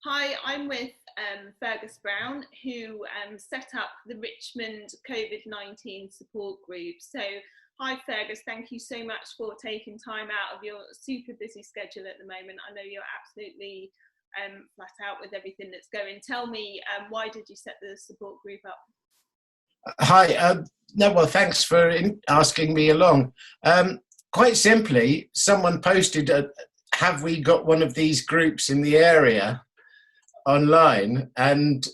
Hi, I'm with Fergus Brown, who set up the Richmond COVID-19 support group. So, hi Fergus, thank you so much for taking time out of your super busy schedule at the moment. I know you're absolutely flat out with everything that's going. Tell me, why did you set the support group up? Hi, no, well, thanks for asking me along. Quite simply, someone posted, have we got one of these groups in the area online? And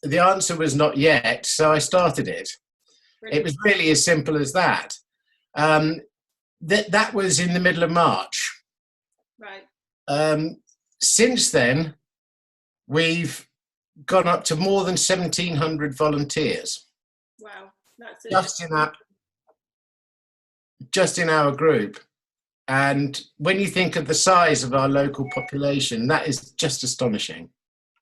the answer was not yet, so I started it. Brilliant. It was really as simple as that. That was in the middle of March. Right. Since then, we've gone up to more than 1,700 volunteers. Wow, that's just in our group. And when you think of the size of our local population, that is just astonishing.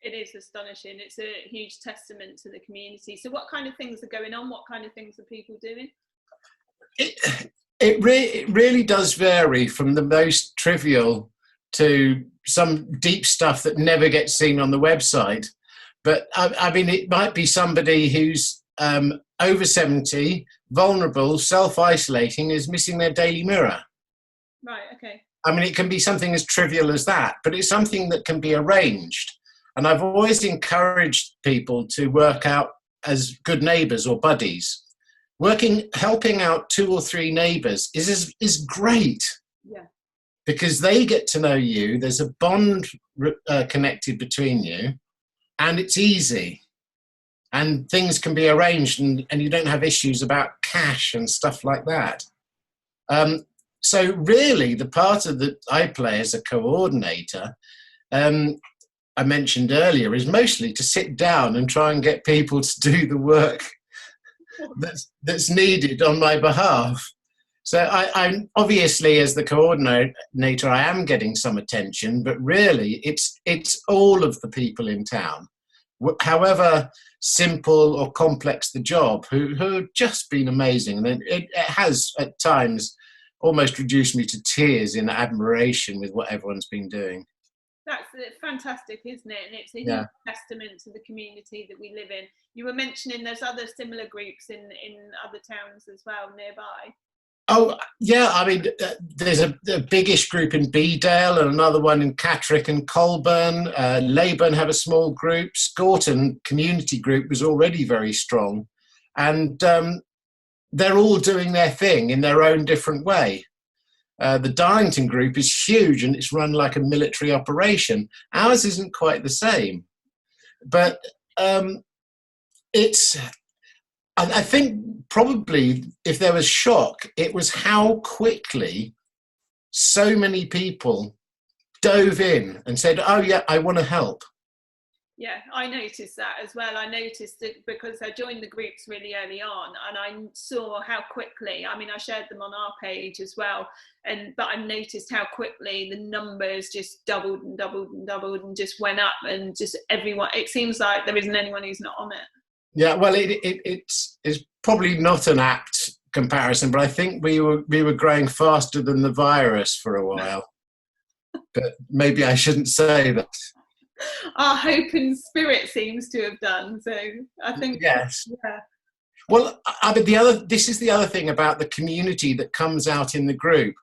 It is astonishing. It's a huge testament to the community. So what kind of things are going on? What kind of things are people doing? It really does vary from the most trivial to some deep stuff that never gets seen on the website. But I mean, it might be somebody who's over 70, vulnerable, self-isolating, is missing their daily mirror. Right, okay. I mean, it can be something as trivial as that, but it's something that can be arranged. And I've always encouraged people to work out as good neighbours or buddies. Helping out 2 or 3 neighbours is great. Yeah. Because they get to know you, there's a bond connected between you, and it's easy. And things can be arranged, and you don't have issues about cash and stuff like that. So really, the part of that I play as a coordinator, I mentioned earlier, is mostly to sit down and try and get people to do the work that's needed on my behalf. So I'm obviously, as the coordinator, I am getting some attention, but really it's all of the people in town, however simple or complex the job, who have just been amazing. And it has at times almost reduced me to tears in admiration with what everyone's been doing. That's fantastic, isn't it? And it's a huge testament to the community that we live in. You were mentioning there's other similar groups in other towns as well nearby. Oh, yeah, I mean, there's a biggish group in Bedale and another one in Catterick and Colburn. Leyburn have a small group. Scorton Community Group was already very strong. And they're all doing their thing in their own different way. The Darlington group is huge and it's run like a military operation. Ours isn't quite the same. But I think probably if there was shock, it was how quickly so many people dove in and said, oh yeah, I want to help. Yeah, I noticed that as well. I noticed it because I joined the groups really early on, and I saw how quickly, I mean, I shared them on our page as well, but I noticed how quickly the numbers just doubled and doubled and doubled and just went up, and just everyone, it seems like there isn't anyone who's not on it. Yeah, well, it's probably not an apt comparison, but I think we were growing faster than the virus for a while. But maybe I shouldn't say that. Our hope and spirit seems to have done. So I think yes. Yeah. Well, I mean, this is the other thing about the community that comes out in the group,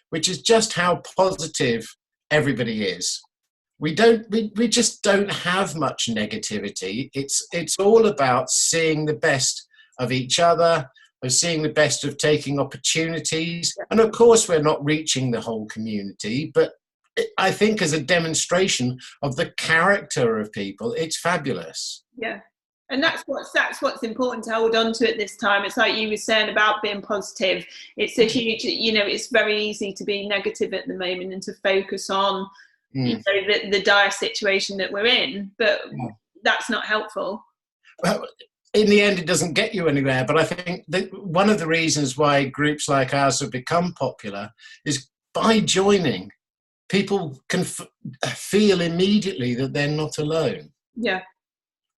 which is just how positive everybody is. We just don't have much negativity. It's all about seeing the best of each other, of seeing the best of taking opportunities. And of course, we're not reaching the whole community, but I think as a demonstration of the character of people, it's fabulous. Yeah. And that's what's important to hold on to at this time. It's like you were saying about being positive. It's a huge, it's very easy to be negative at the moment and to focus on the dire situation that we're in, but that's not helpful. Well, in the end, it doesn't get you anywhere. But I think that one of the reasons why groups like ours have become popular is by joining, people can feel immediately that they're not alone. Yeah.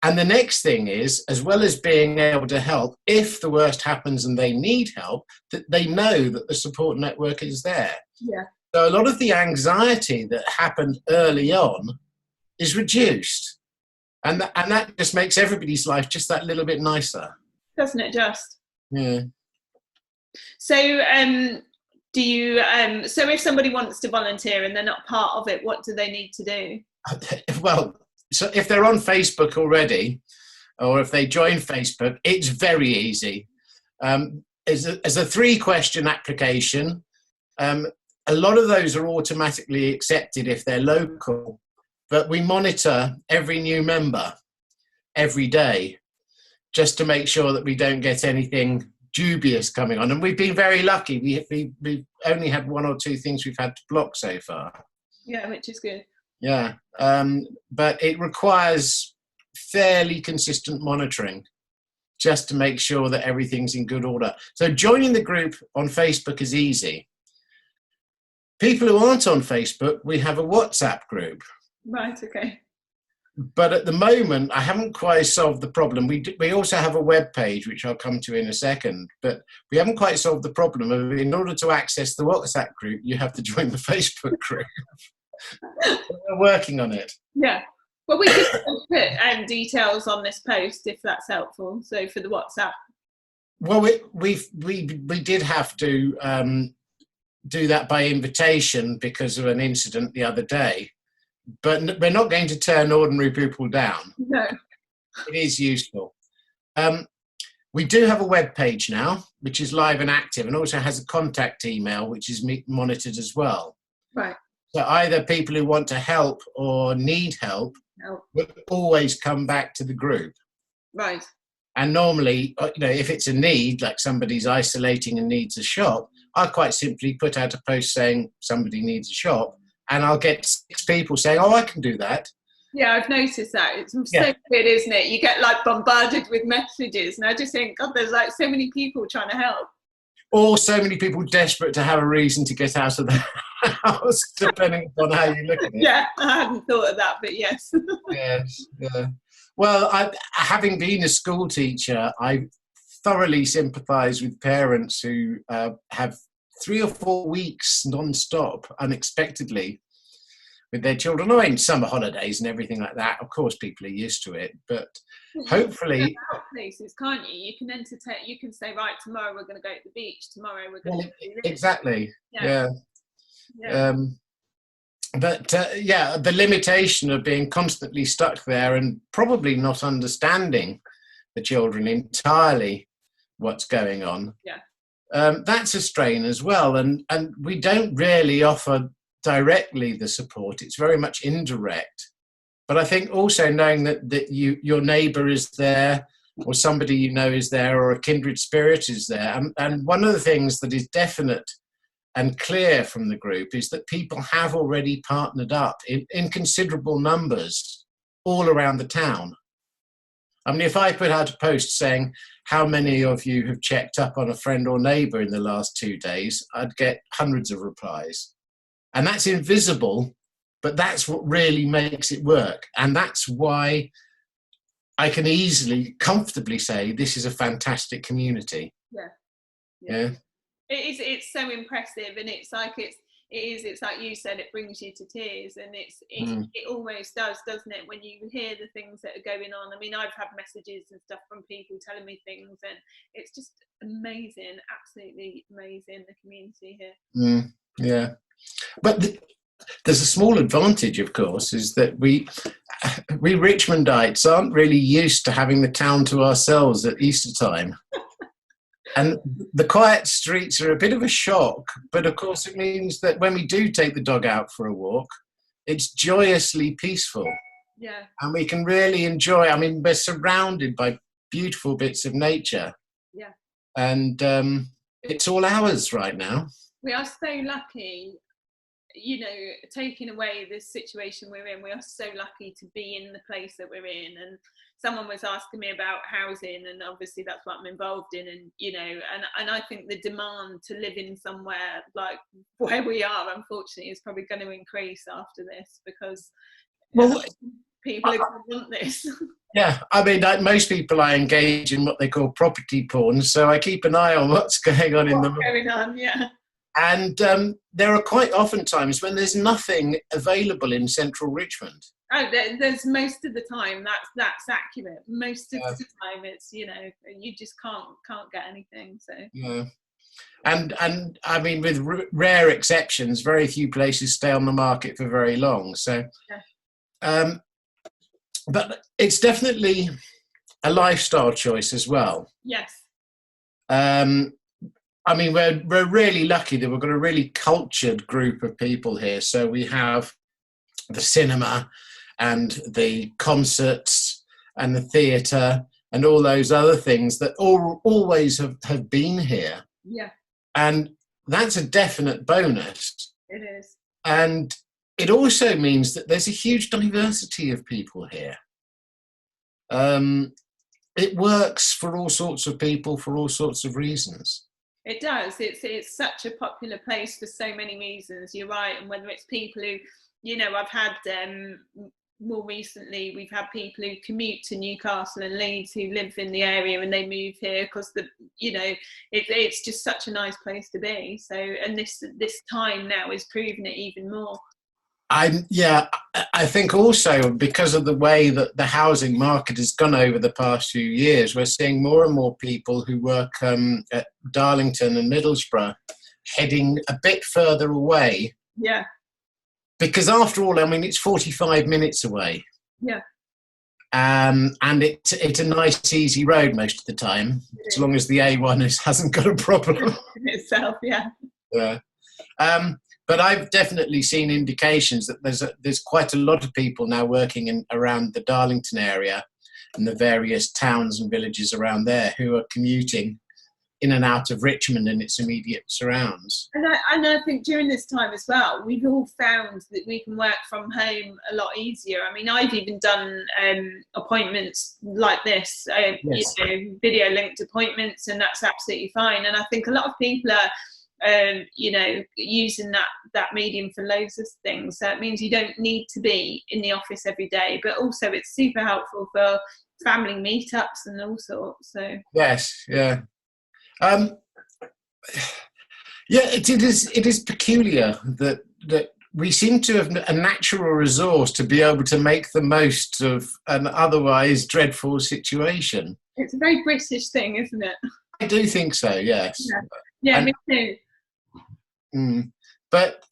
And the next thing is, as well as being able to help, if the worst happens and they need help, that they know that the support network is there. Yeah. So a lot of the anxiety that happened early on is reduced. And that just makes everybody's life just that little bit nicer. Doesn't it just? Yeah. So do you so if somebody wants to volunteer and they're not part of it, what do they need to do? Well, so if they're on Facebook already, or if they join Facebook, it's very easy. As a 3-question application, a lot of those are automatically accepted if they're local, but we monitor every new member every day just to make sure that we don't get anything dubious coming on. And we've been very lucky. We've only had 1 or 2 things we've had to block so far. Yeah, which is good. Yeah, but it requires fairly consistent monitoring just to make sure that everything's in good order. So joining the group on Facebook is easy. People who aren't on Facebook, we have a WhatsApp group. Right, okay. But at the moment, I haven't quite solved the problem. We also have a web page, which I'll come to in a second, but we haven't quite solved the problem of, in order to access the WhatsApp group, you have to join the Facebook group. We're working on it. Yeah. Well, we could put details on this post if that's helpful. So for the WhatsApp. Well, we did have to do that by invitation because of an incident the other day. But we're not going to turn ordinary people down. No. It is useful. We do have a web page now, which is live and active, and also has a contact email, which is monitored as well. Right. So either people who want to help or need help will always come back to the group. Right. And normally, if it's a need, like somebody's isolating and needs a shop, I'll quite simply put out a post saying somebody needs a shop, and I'll get 6 people saying, oh, I can do that. Yeah, I've noticed that. It's so good, isn't it? You get like bombarded with messages, and I just think, God, there's like so many people trying to help. Or so many people desperate to have a reason to get out of the house, depending on how you look at it. Yeah, I hadn't thought of that, but yes. Yes, yeah. Well, having been a school teacher, I thoroughly sympathise with parents who have 3 or 4 weeks non-stop, unexpectedly, with their children. I mean, summer holidays and everything like that. Of course, people are used to it, but hopefully, places, can't you? You can entertain. You can say, right, tomorrow we're going to go to the beach. Tomorrow we're going to do this. Exactly. Yeah. But the limitation of being constantly stuck there and probably not understanding the children entirely what's going on. Yeah. That's a strain as well, and we don't really offer directly the support. It's very much indirect. But I think also knowing that your neighbour is there, or somebody you know is there, or a kindred spirit is there. And one of the things that is definite and clear from the group is that people have already partnered up in considerable numbers all around the town. I mean, if I put out a post saying, how many of you have checked up on a friend or neighbour in the last 2 days, I'd get hundreds of replies. And that's invisible, but that's what really makes it work. And that's why I can easily, comfortably say this is a fantastic community. Yeah. It's so impressive, and it's like you said, it brings you to tears, and it almost does, doesn't it, when you hear the things that are going on. I mean, I've had messages and stuff from people telling me things, and it's just amazing, absolutely amazing, the community here. Yeah. But there's a small advantage, of course, is that we Richmondites aren't really used to having the town to ourselves at Easter time. And the quiet streets are a bit of a shock, but of course it means that when we do take the dog out for a walk, it's joyously peaceful. Yeah. And we can really enjoy, I mean, we're surrounded by beautiful bits of nature. Yeah. And it's all ours right now. We are so lucky, taking away this situation we're in. We are so lucky to be in the place that we're in. And someone was asking me about housing, and obviously that's what I'm involved in. And, and I think the demand to live in somewhere like where we are, unfortunately, is probably going to increase after this, because people are going to want this. Yeah, I mean, like most people, I engage in what they call property porn, so I keep an eye on what's going on yeah. And there are quite often times when there's nothing available in central Richmond. Oh, there's most of the time that's accurate. Most of Yeah. the time, it's, you know, you just can't get anything. So Yeah. And I mean, with rare exceptions, very few places stay on the market for very long. So, yeah. But it's definitely a lifestyle choice as well. Yes. I mean, we're really lucky that we've got a really cultured group of people here. So we have the cinema and the concerts and the theatre and all those other things that always have been here. Yeah. And that's a definite bonus. It is. And it also means that there's a huge diversity of people here. It works for all sorts of people for all sorts of reasons. It does. It's such a popular place for so many reasons. You're right. And whether it's people who, you know, I've had more recently, we've had people who commute to Newcastle and Leeds who live in the area and they move here because it's just such a nice place to be. So, and this time now is proving it even more. I think also because of the way that the housing market has gone over the past few years, we're seeing more and more people who work at Darlington and Middlesbrough heading a bit further away. Yeah. Because after all, I mean, it's 45 minutes away. Yeah. And it's a nice, easy road most of the time, as long as the A1 hasn't got a problem. In itself, yeah. Yeah. But I've definitely seen indications that there's quite a lot of people now working around the Darlington area and the various towns and villages around there who are commuting in and out of Richmond and its immediate surrounds. And I think during this time as well, we've all found that we can work from home a lot easier. I mean, I've even done appointments like this, Yes. you know, video linked appointments, and that's absolutely fine. And I think a lot of people are, you know, using that medium for loads of things. So it means you don't need to be in the office every day, but also it's super helpful for family meetups and all sorts. So Yes, yeah. It is peculiar that we seem to have a natural resource to be able to make the most of an otherwise dreadful situation. It's a very British thing, isn't it? I do think so, yes. Yeah, me too. But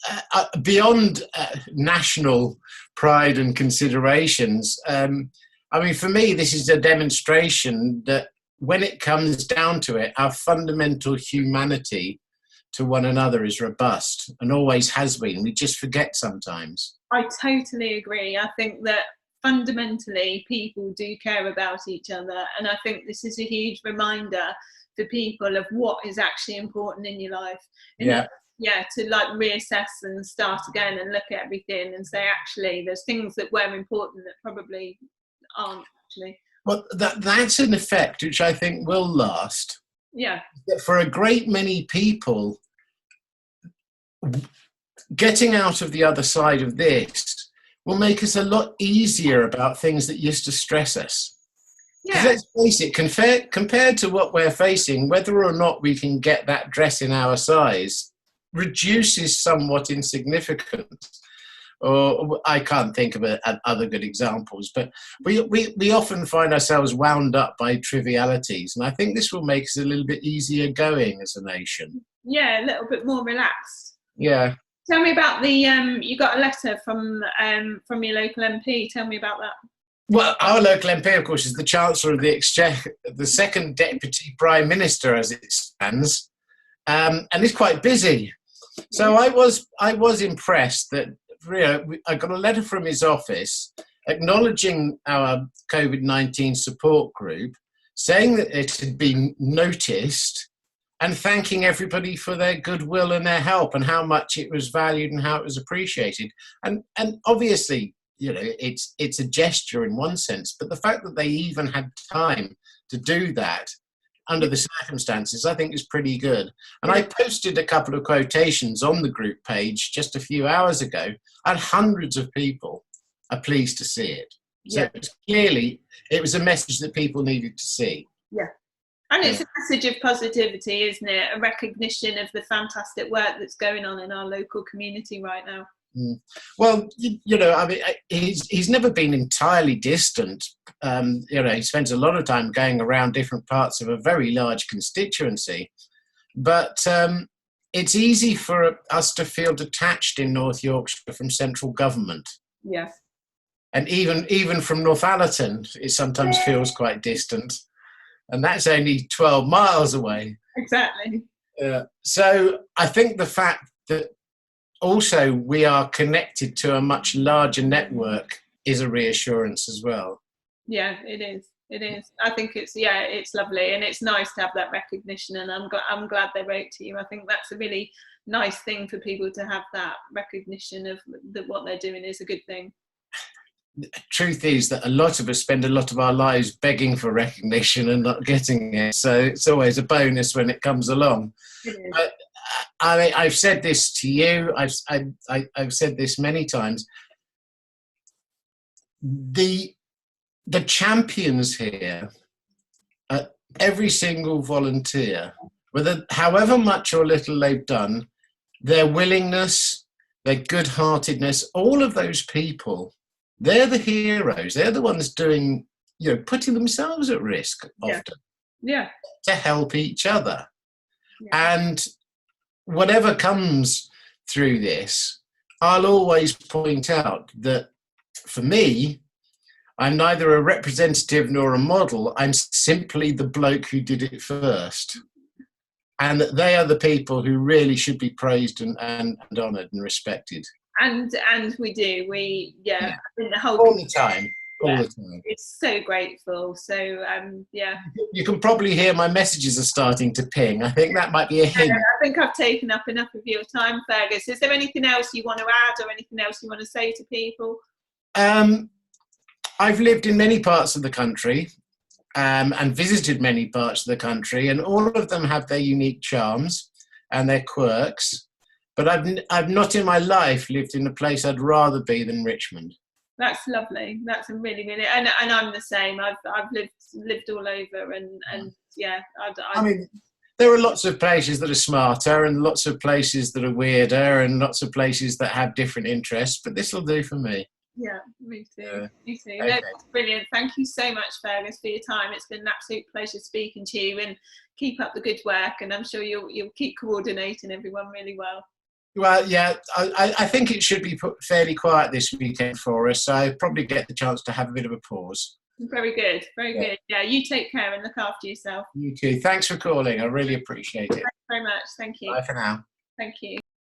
beyond national pride and considerations, I mean, for me, this is a demonstration that when it comes down to it, our fundamental humanity to one another is robust and always has been. We just forget sometimes. I totally agree. I think that fundamentally people do care about each other, and I think this is a huge reminder for people of what is actually important in your life. And to like reassess and start again and look at everything and say, actually, there's things that were important that probably aren't actually. Well, that's an effect which I think will last. Yeah. For a great many people, getting out of the other side of this will make us a lot easier about things that used to stress us. Yeah. Let's face it, compared to what we're facing, whether or not we can get that dress in our size reduces somewhat in significance. Or I can't think of other good examples, but we often find ourselves wound up by trivialities, and I think this will make us a little bit easier going as a nation. Yeah, a little bit more relaxed. Yeah. Tell me about the you got a letter from your local MP. Tell me about that. Well, our local MP, of course, is the Chancellor of the Exchequer, the second Deputy Prime Minister as it stands, and he's quite busy. So I was impressed that I got a letter from his office acknowledging our COVID-19 support group, saying that it had been noticed and thanking everybody for their goodwill and their help and how much it was valued and how it was appreciated. And obviously, you know, it's a gesture in one sense, but the fact that they even had time to do that under the circumstances, I think is pretty good. And I posted a couple of quotations on the group page just a few hours ago, and hundreds of people are pleased to see it. So clearly, it was a message that people needed to see. Yeah. And it's a message of positivity, isn't it? A recognition of the fantastic work that's going on in our local community right now. Mm. Well, you know, I mean, he's never been entirely distant. You know, he spends a lot of time going around different parts of a very large constituency. But it's easy for us to feel detached in North Yorkshire from central government. Yes. And even from Northallerton, it sometimes feels quite distant. And that's only 12 miles away. Exactly. So I think the fact that also we are connected to a much larger network is a reassurance as well. Yeah, it is. It is. I think it's lovely, and it's nice to have that recognition, and I'm glad they wrote to you. I think that's a really nice thing for people to have, that recognition of that what they're doing is a good thing. The truth is that a lot of us spend a lot of our lives begging for recognition and not getting it, so it's always a bonus when it comes along. But I mean, I've said this to you, I've said this many times. The champions here, every single volunteer, whether however much or little they've done, their willingness, their good-heartedness, all of those people, they're the heroes. They're the ones doing, you know, putting themselves at risk often, to help each other. And whatever comes through this, I'll always point out that for me, I'm neither a representative nor a model. I'm simply the bloke who did it first. And that they are the people who really should be praised and honoured and respected. And we do. I think the whole all the time. All the time. It's so grateful. So You can probably hear my messages are starting to ping. I think that might be a hint. I think I've taken up enough of your time, Fergus. Is there anything else you want to add, or anything else you want to say to people? I've lived in many parts of the country and visited many parts of the country, and all of them have their unique charms and their quirks. But I've not in my life lived in a place I'd rather be than Richmond. That's lovely. That's a really, really, and I'm the same. I've lived all over, and I mean, there are lots of places that are smarter, and lots of places that are weirder, and lots of places that have different interests. But this will do for me. Yeah, me too. Me too. Okay. That's brilliant. Thank you so much, Fergus, for your time. It's been an absolute pleasure speaking to you, and keep up the good work. And I'm sure you'll keep coordinating everyone really well. Well, yeah, I think it should be fairly quiet this weekend for us, so I'll probably get the chance to have a bit of a pause. Very good, very good. Yeah, you take care and look after yourself. You too. Thanks for calling. I really appreciate it. Thanks very much. Thank you. Bye for now. Thank you.